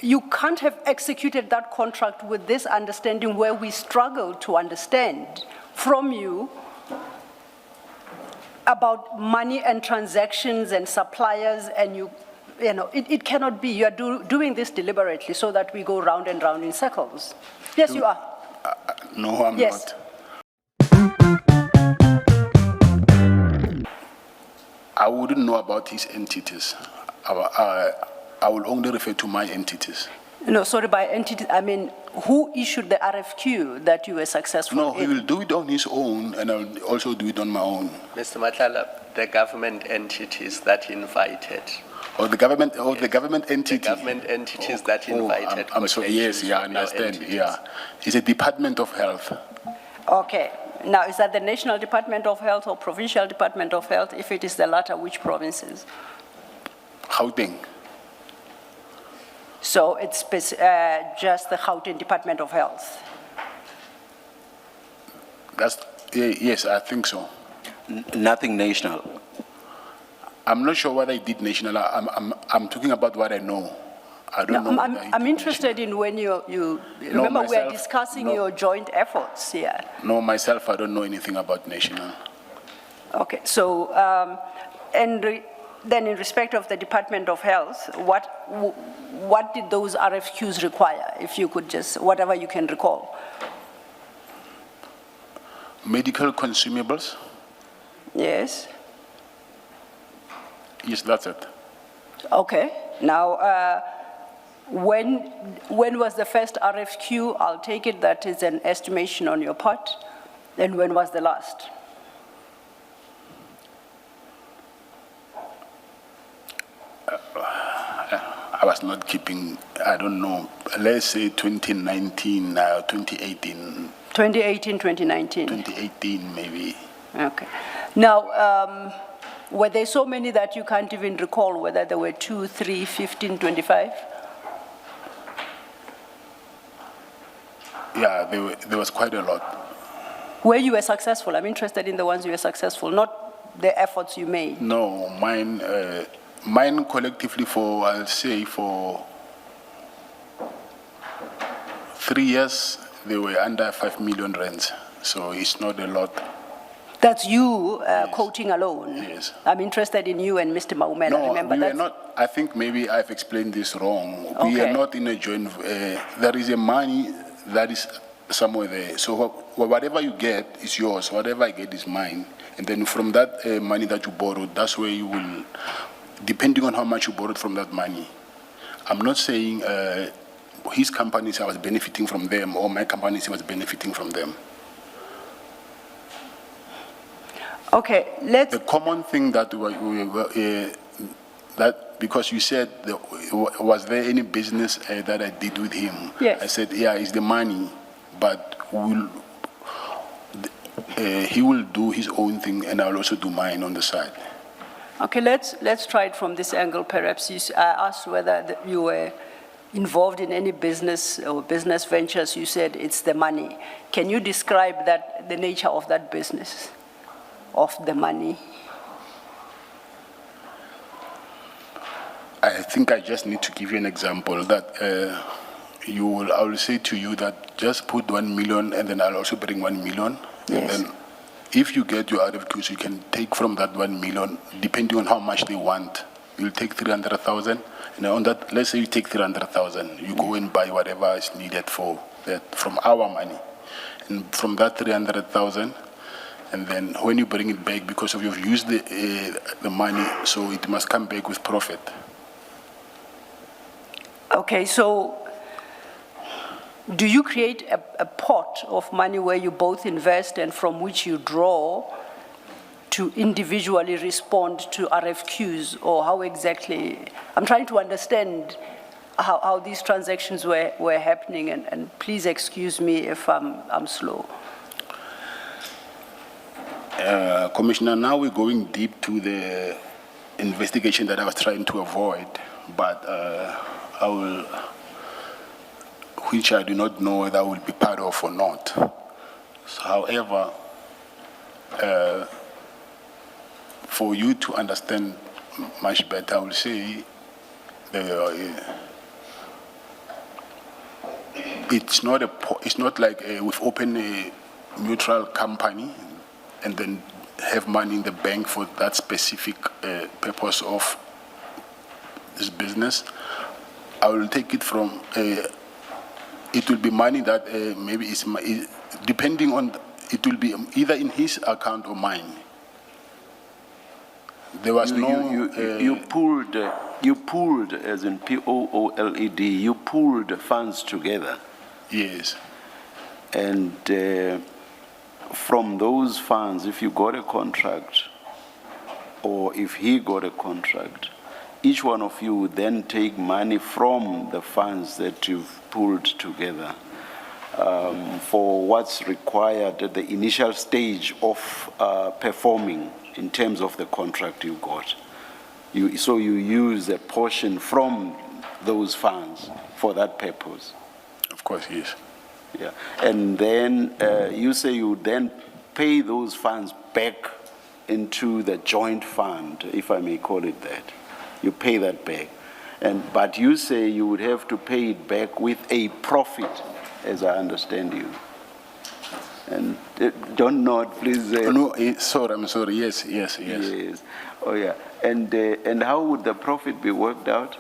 you can't have executed that contract with this understanding where we struggle to understand from you about money and transactions and suppliers, and you know, it cannot be. You are doing this deliberately so that we go round and round in circles. Yes, you are. No, I'm Yes. not. I wouldn't know about his entities. I will only refer to my entities. No, sorry, by entity, I mean, who issued the RFQ that you were successful No, in? he will do it on his own, and I'll also do it on my own. Mr. Matlala, the government entities that he invited. Or the government, or the government entity. The government entities that he invited. I'm sorry, yes, yeah, I understand, yeah. It's a Department of Health. Okay. Now, is that the National Department of Health or Provincial Department of Health? If it is the latter, which provinces? Gauteng. So it's just the Gauteng Department of Health? That's, yes, I think so. Nothing national. I'm not sure what I did national. I'm talking about what I know. I don't know. I'm interested in when you remember we are discussing your joint efforts here. No, myself, I don't know anything about national. Okay, so, then in respect of the Department of Health, what did those RFQs require, if you could just, whatever you can recall? Medical consumables? Yes. Yes, that's it. Okay. Now, when was the first RFQ? I'll take it that is an estimation on your part. And when was the last? I was not keeping, I don't know, let's say 2019, 2018. 2018, 2019? 2018, maybe. Okay. Now, were there so many that you can't even recall whether there were 2, 3, 15, 25? Yeah, there was quite a lot. Where you were successful? I'm interested in the ones you were successful, not the efforts you made. No, mine collectively for, I'll say, for 3 years, they were under 5 million rands, so it's not a lot. That's you Yes. quoting alone? Yes. I'm interested in you and Mr. Maumela. No, remember we that? were not, I think maybe I've explained this wrong. Okay. We are not in a joint, there is a money that is somewhere there. So whatever you get is yours, whatever I get is mine. And then from that money that you borrowed, that's where you will, depending on how much you borrowed from that money. I'm not saying his companies I was benefiting from them or my companies I was benefiting from them. Okay, let's... The common thing that that because you said, was there any business that I did with him? Yes. I said, yeah, it's the money, but he will do his own thing and I'll also do mine on the side. Okay, let's try it from this angle. Perhaps I asked whether you were involved in any business or business ventures. You said it's the money. Can you describe that, the nature of that business, of the money? I think I just need to give you an example that I will say to you that just put 1 million and then I'll also bring 1 million. Yes. And then if you get your RFQs, you can take from that 1 million, depending on how much they want. You'll take 300,000, and on that, let's say you take 300,000, you go and buy whatever is needed for that from our money. And from that 300,000, and then when you bring it back, because of you've used the money, so it must come back with profit. Okay, so do you create a pot of money where you both invest and from which you draw to individually respond to RFQs, or how exactly? I'm trying to understand how these transactions were happening, and please excuse me if I'm slow. Commissioner, now we're going deep to the investigation that I was trying to avoid, but which I do not know whether I will be part of or not. So, however, for you to understand much better, I will say It's not like we've opened a mutual company and then have money in the bank for that specific purpose of this business. I will take it from, it will be money that maybe is, depending on, it will be either in his account or mine. There was You pooled, as in P-O-O-L-E-D, you pooled funds together. Yes. And from those funds, if you got a contract, or if he got a contract, each one of you would then take money from the funds that you've pooled together for what's required at the initial stage of performing in terms of the contract you got. So you use a portion from those funds for that purpose. Of course, yes. Yeah, and then you say you then pay those funds back into the joint fund, if I may call it that. You pay that back, but you say you would have to pay it back with a profit, as I understand you. And don't nod, please. No, sorry, I'm sorry. Yes. Yes. Oh yeah. And how would the profit be worked out?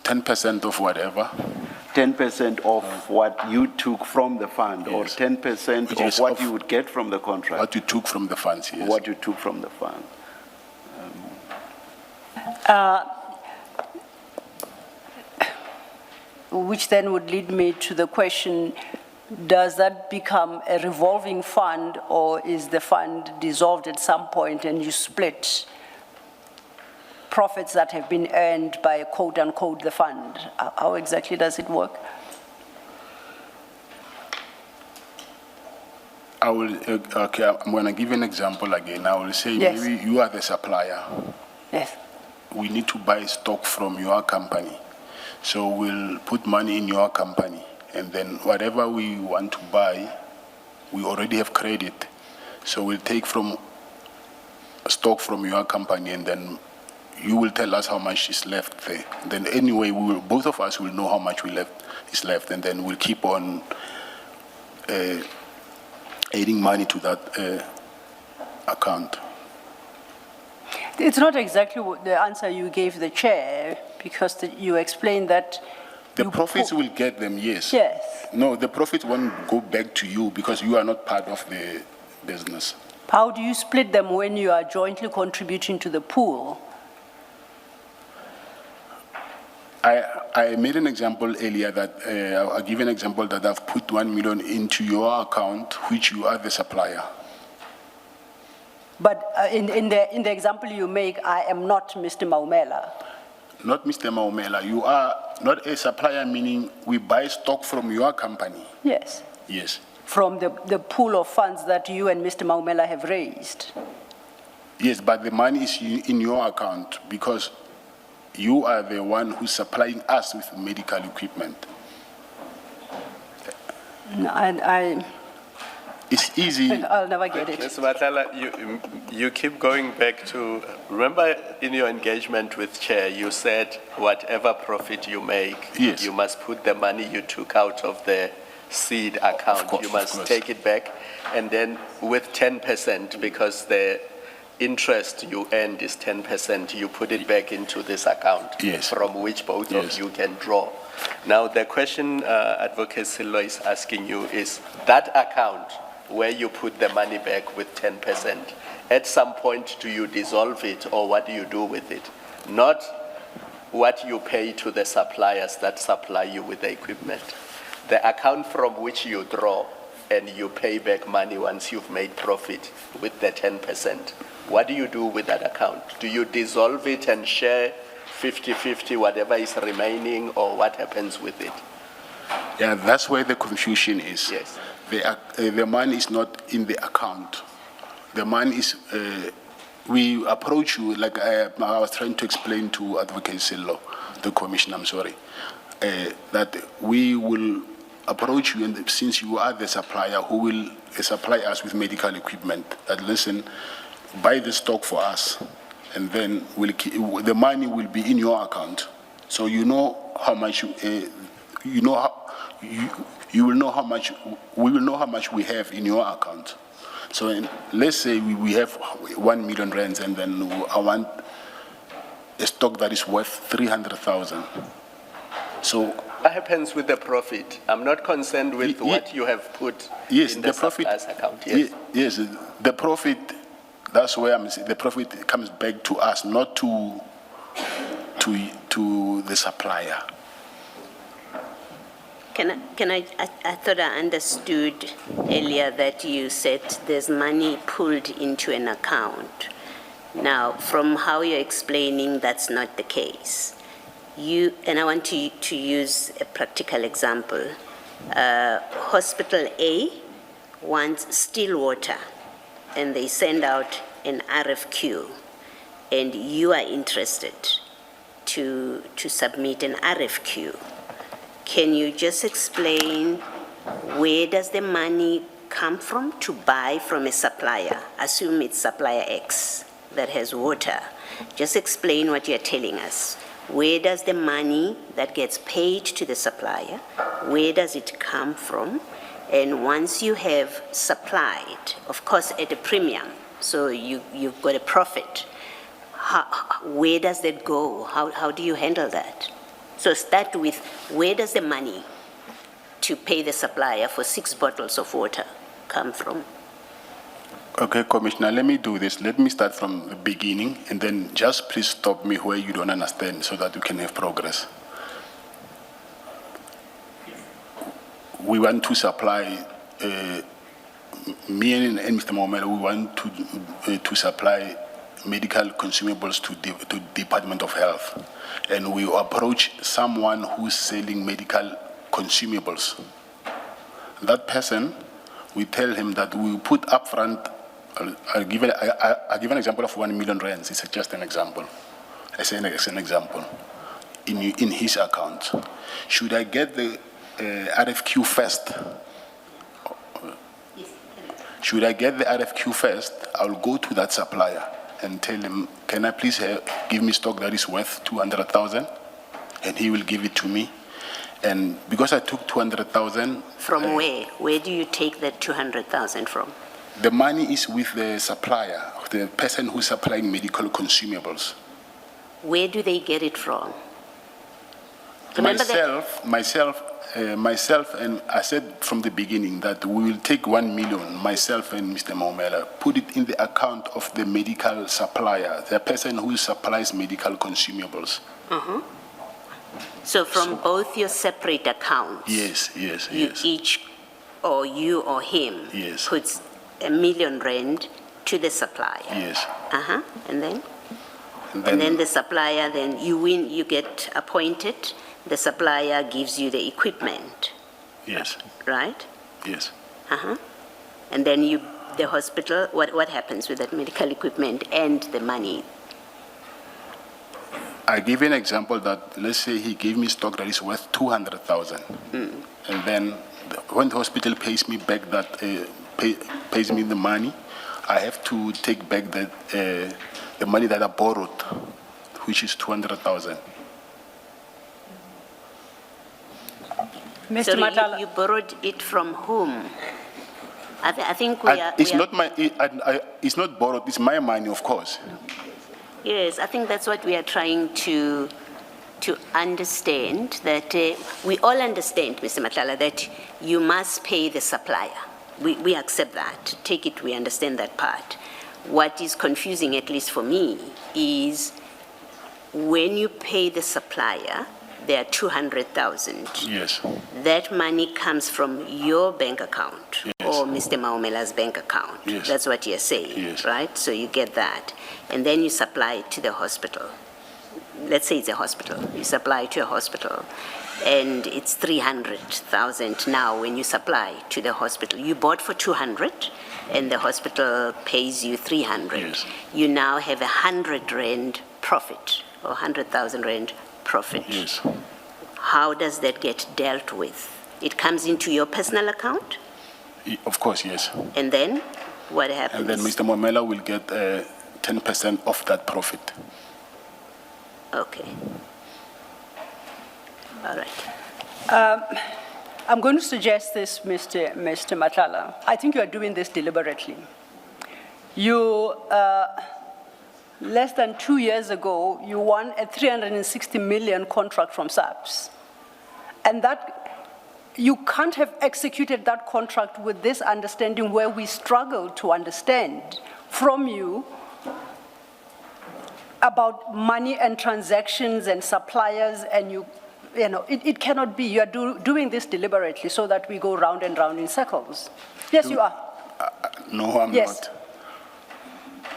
10% of whatever. 10% of what you took from the fund, or Yes. 10% Which of is what of you would get from the contract? What you took from the funds, yes. What you took from the fund. Which then would lead me to the question, does that become a revolving fund, or is the fund dissolved at some point and you split profits that have been earned by quote unquote the fund? How exactly does it work? I will, okay, I'm going to give you an example again. I will say Yes. maybe you are the supplier. Yes. We need to buy stock from your company. So we'll put money in your company. And then whatever we want to buy, we already have credit. So we'll take from stock from your company, and then you will tell us how much is left there. Then anyway, both of us will know how much is left, and then we'll keep on adding money to that account. It's not exactly the answer you gave the chair, because you explained that The you profits put- will get them, yes. Yes. No, the profits won't go back to you because you are not part of the business. How do you split them when you are jointly contributing to the pool? I made an example earlier that, I'll give an example that I've put 1 million into your account, which you are the supplier. But in the example you make, I am not Mr. Maumela. Not Mr. Maumela, you are not a supplier, meaning we buy stock from your company. Yes. Yes. From the pool of funds that you and Mr. Maumela have raised. Yes, but the money is in your account because you are the one who's supplying us with medical equipment. It's easy. I'll never get it. Ms. Matlala, you keep going back to, remember in your engagement with Chair, you said whatever profit you make, Yes. you must put the money you took out of the seed account. course, You of must course. take it back, and then with 10%, because the interest you earned is 10%, you put it back into this account, Yes. from which both Yes. of you can draw. Now, the question Advocate Sillo is asking you is, that account where you put the money back with 10%, at some point do you dissolve it, or what do you do with it? Not what you pay to the suppliers that supply you with the equipment. The account from which you draw and you pay back money once you've made profit with the 10%. What do you do with that account? Do you dissolve it and share 50-50 whatever is remaining, or what happens with it? Yeah, that's where the confusion is. Yes. The money is not in the account. The money is, we approach you, like I was trying to explain to Advocate Sillo, the commissioner, I'm sorry, that we will approach you, and since you are the supplier who will supply us with medical equipment, that listen, buy the stock for us, and then the money will be in your account. So you know how much you know how, you will know how much, we will know how much we have in your account. So let's say we have 1 million rands, and then I want a stock that is worth 300,000. So What happens with the profit? I'm not concerned with what you have put yes, in the profit surplus account. Yes. Yes, the profit. That's where I'm saying the profit comes back to us, not to the supplier. I thought I understood earlier that you said there's money pulled into an account. Now, from how you're explaining, that's not the case. And I want to use a practical example. Hospital A wants still water, and they send out an RFQ, and you are interested to submit an RFQ. Can you just explain where does the money come from to buy from a supplier? Assume it's supplier X that has water. Just explain what you're telling us. Where does the money that gets paid to the supplier, where does it come from? And once you have supplied, of course at a premium, so you've got a profit, where does that go? How do you handle that? So start with, where does the money to pay the supplier for 6 bottles of water come from? Okay, Commissioner, let me do this. Let me start from the beginning, and then just please stop me where you don't understand so that we can have progress. We want to supply, me and Mr. Maumela, we want to supply medical consumables to the Department of Health. And we approach someone who's selling medical consumables. That person, we tell him that we put upfront. I'll give an example of 1 million rands. It's just an example. As an example, in his account. Should I get the RFQ first? Should I get the RFQ first? I'll go to that supplier and tell him, can I please give me stock that is worth 200,000? And he will give it to me. And because I took 200,000. From where? Where do you take that 200,000 from? The money is with the supplier, the person who's supplying medical consumables. Where do they get it from? Remember myself, and I said from the beginning that we will take 1 million, myself and Mr. Maumela, put it in the account of the medical supplier, the person who supplies medical consumables. So from both your separate accounts? Yes. Each, or you or him, yes, puts 1 million rand to the supplier? Yes. And then? And then the supplier, then you win, you get appointed, the supplier gives you the equipment. Yes. Right? Yes. And then the hospital, what happens with that medical equipment and the money? I give an example that, let's say he gave me stock that is worth 200,000. And then when the hospital pays me back that, pays me the money, I have to take back the money that I borrowed, which is 200,000. Mr. So Matlala. you borrowed it from whom? I think we are... It's not borrowed, it's my money, of course. Yes, I think that's what we are trying to understand, that we all understand, Mr. Matlala, that you must pay the supplier. We accept that. Take it, we understand that part. What is confusing, at least for me, is when you pay the supplier, there are 200,000. Yes. That money comes from your bank account, yes, or Mr. Maumela's bank account. Yes. That's what you're saying, yes, right? So you get that. And then you supply it to the hospital. Let's say it's a hospital. You supply it to a hospital. And it's 300,000 now when you supply to the hospital. You bought for 200, and the hospital pays you 300. Yes. You now have 100 rand profit, or 100,000 rand profit. Yes. How does that get dealt with? It comes into your personal account? Of course, yes. And then what happens? And then Mr. Maumela will get 10% of that profit. Okay. All right. I'm going to suggest this, Mr. Matlala. I think you are doing this deliberately. You, less than 2 years ago, you won a 360 million contract from SAPS. And that, you can't have executed that contract with this understanding where we struggle to understand from you about money and transactions and suppliers, and you know, it cannot be. You are doing this deliberately so that we go round and round in circles. Yes, you are. No, I'm Yes. not.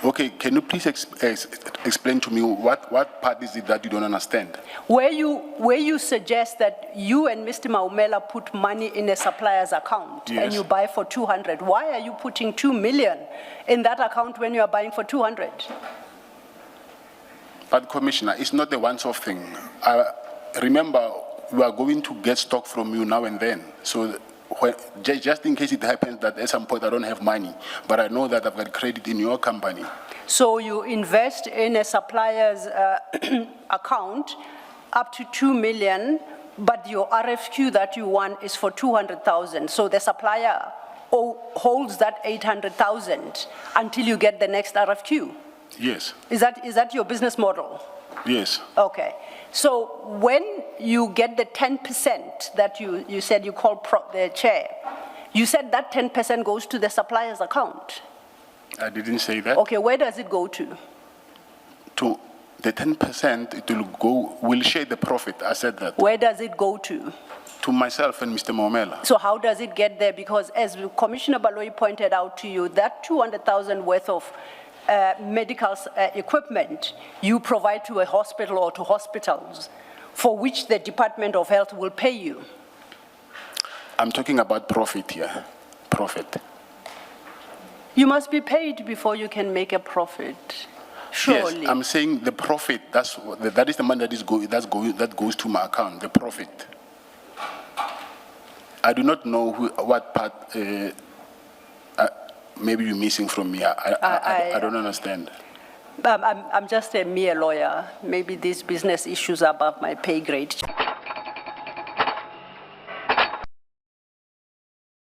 Okay, can you please explain to me what part is it that you don't understand? Where you suggest that you and Mr. Maumela put money in a supplier's account and Yes. you buy for 200, why are you putting 2 million in that account when you are buying for 200? But Commissioner, it's not a once-off thing. Remember, we are going to get stock from you now and then. So just in case it happens that at some point I don't have money, but I know that I've got credit in your company. So you invest in a supplier's account up to 2 million, but your RFQ that you won is for 200,000. So the supplier holds that 800,000 until you get the next RFQ. Yes, Is that your business model? yes. Okay. So when you get the 10% that you said you called the chair, you said that 10% goes to the supplier's account. I didn't say that. Okay, where does it go to? To the 10%, it will go, will share the profit. I said that. Where does it go to? To myself and Mr. Maumela. So how does it get there? Because as Commissioner Baloyi pointed out to you, that 200,000 worth of medical equipment you provide to a hospital or to hospitals, for which the Department of Health will pay you. I'm talking about profit here. Profit. You must be paid before you can make a profit. Surely. Yes, I'm saying the profit. That is the money that goes to my account. The profit. I do not know what part. Maybe you're missing from me. I don't understand. I'm just a mere lawyer. Maybe these business issues are above my pay grade.